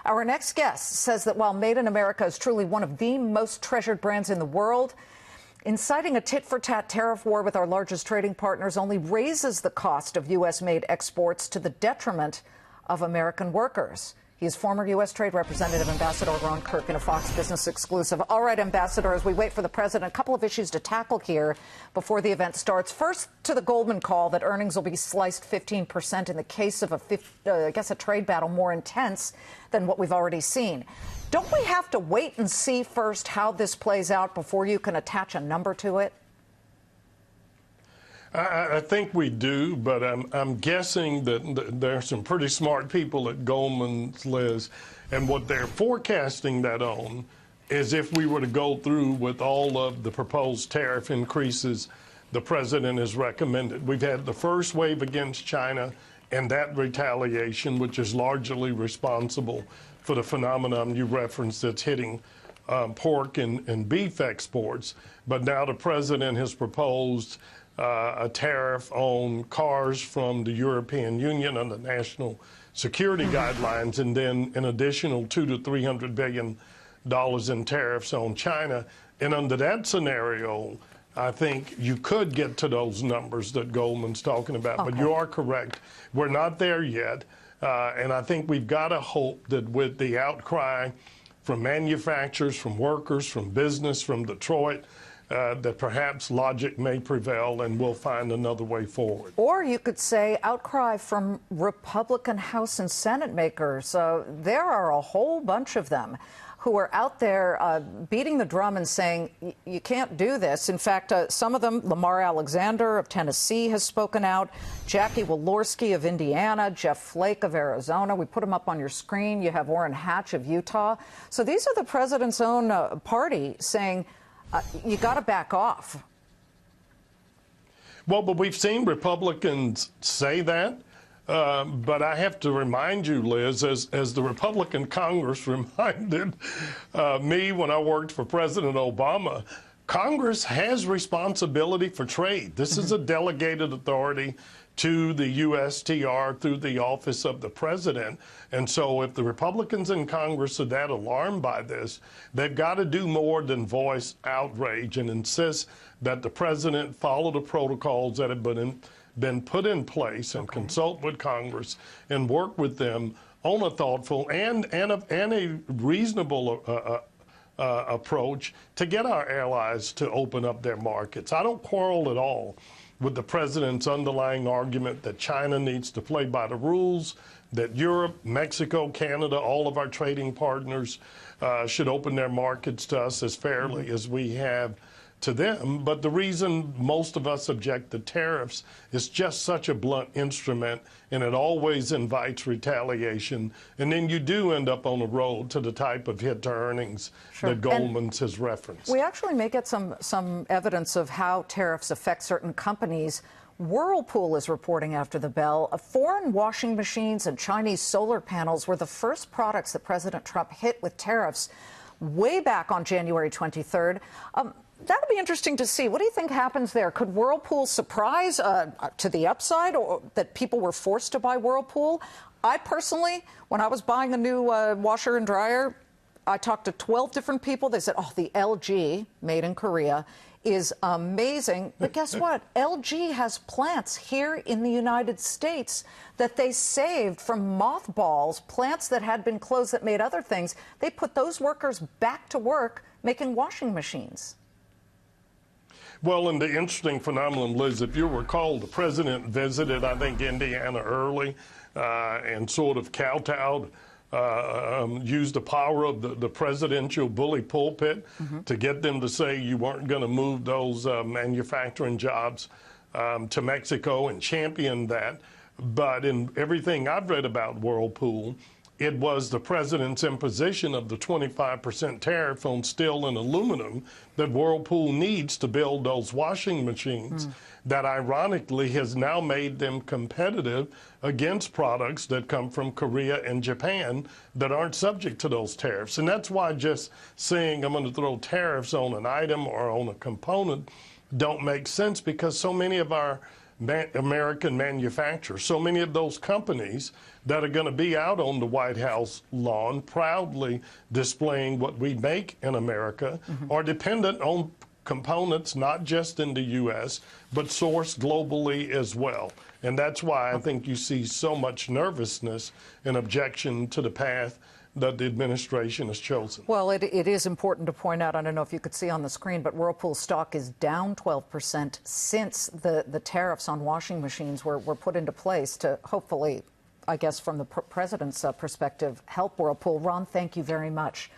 Our next guest says that while Made in America is truly one of the most treasured brands in the world, inciting a tit-for-tat tariff war with our largest trading partners only raises the cost of U.S.-made exports to the detriment of American workers. He is former U.S. Trade Representative Ambassador Ron Kirk in a Fox Business exclusive. All right, Ambassador, as we wait for the president, a couple of issues to tackle here before the event starts. First, to the Goldman call that earnings will be sliced 15% in the case of a trade battle more intense than what we've already seen. Don't we have to wait and see first how this plays out before you can attach a number to it? I think we do, but I'm guessing that there are some pretty smart people at Goldman's, Liz, and what they're forecasting that on is if we were to go through with all of the proposed tariff increases the president has recommended. We've had the first wave against China and that retaliation, which is largely responsible for the phenomenon you referenced that's hitting pork and beef exports. But now the president has proposed a tariff on cars from the European Union under national security guidelines, and then an additional $200 to $300 billion in tariffs on China. And under that scenario, I think you could get to those numbers that Goldman's talking about. Okay. But you are correct. We're not there yet. And I think we've got to hope that with the outcry from manufacturers, from workers, from business, from Detroit, that perhaps logic may prevail and we'll find another way forward. Or you could say outcry from Republican House and Senate makers. There are a whole bunch of them who are out there beating the drum and saying, you can't do this. In fact, some of them, Lamar Alexander of Tennessee has spoken out, Jackie Walorski of Indiana, Jeff Flake of Arizona. We put them up on your screen. You have Orrin Hatch of Utah. So these are the president's own party saying, you got to back off. Well, but we've seen Republicans say that. But I have to remind you, Liz, as the Republican Congress reminded me when I worked for President Obama, Congress has responsibility for trade. This is a delegated authority to the USTR through the office of the president. And so if the Republicans in Congress are that alarmed by this, they've got to do more than voice outrage and insist that the president follow the protocols that have been put in place and consult with Congress and work with them on a thoughtful and a reasonable approach to get our allies to open up their markets. I don't quarrel at all with the president's underlying argument that China needs to play by the rules, that Europe, Mexico, Canada, all of our trading partners should open their markets to us as fairly as we have to them. But the reason most of us object to tariffs is just such a blunt instrument, and it always invites retaliation. And then you do end up on the road to the type of hit to earnings that Goldman's has referenced. We actually may get some evidence of how tariffs affect certain companies. Whirlpool is reporting after the bell. Foreign washing machines and Chinese solar panels were the first products that President Trump hit with tariffs way back on January 23rd. That'll be interesting to see. What do you think happens there? Could Whirlpool surprise to the upside, or that people were forced to buy Whirlpool? I personally, when I was buying a new washer and dryer, I talked to 12 different people. They said, oh, the LG, made in Korea, is amazing. But guess what? LG has plants here in the United States that they saved from mothballs, plants that had been closed that made other things. They put those workers back to work making washing machines. Well, and the interesting phenomenon, Liz, if you recall, the president visited, I think, Indiana early and sort of kowtowed, used the power of the presidential bully pulpit to get them to say you weren't going to move those manufacturing jobs to Mexico and champion that. But in everything I've read about Whirlpool, it was the president's imposition of the 25% tariff on steel and aluminum that Whirlpool needs to build those washing machines that ironically has now made them competitive against products that come from Korea and Japan that aren't subject to those tariffs. And that's why just saying I'm going to throw tariffs on an item or on a component don't make sense, because so many of our American manufacturers. So many of those companies that are going to be out on the White House lawn proudly displaying what we make in America are dependent on components not just in the U.S., but sourced globally as well. And that's why I think you see so much nervousness and objection to the path that the administration has chosen. Well, it is important to point out, I don't know if you could see on the screen, but Whirlpool stock is down 12% since the tariffs on washing machines were put into place to hopefully, I guess from the president's perspective, help Whirlpool. Ron, thank you very much.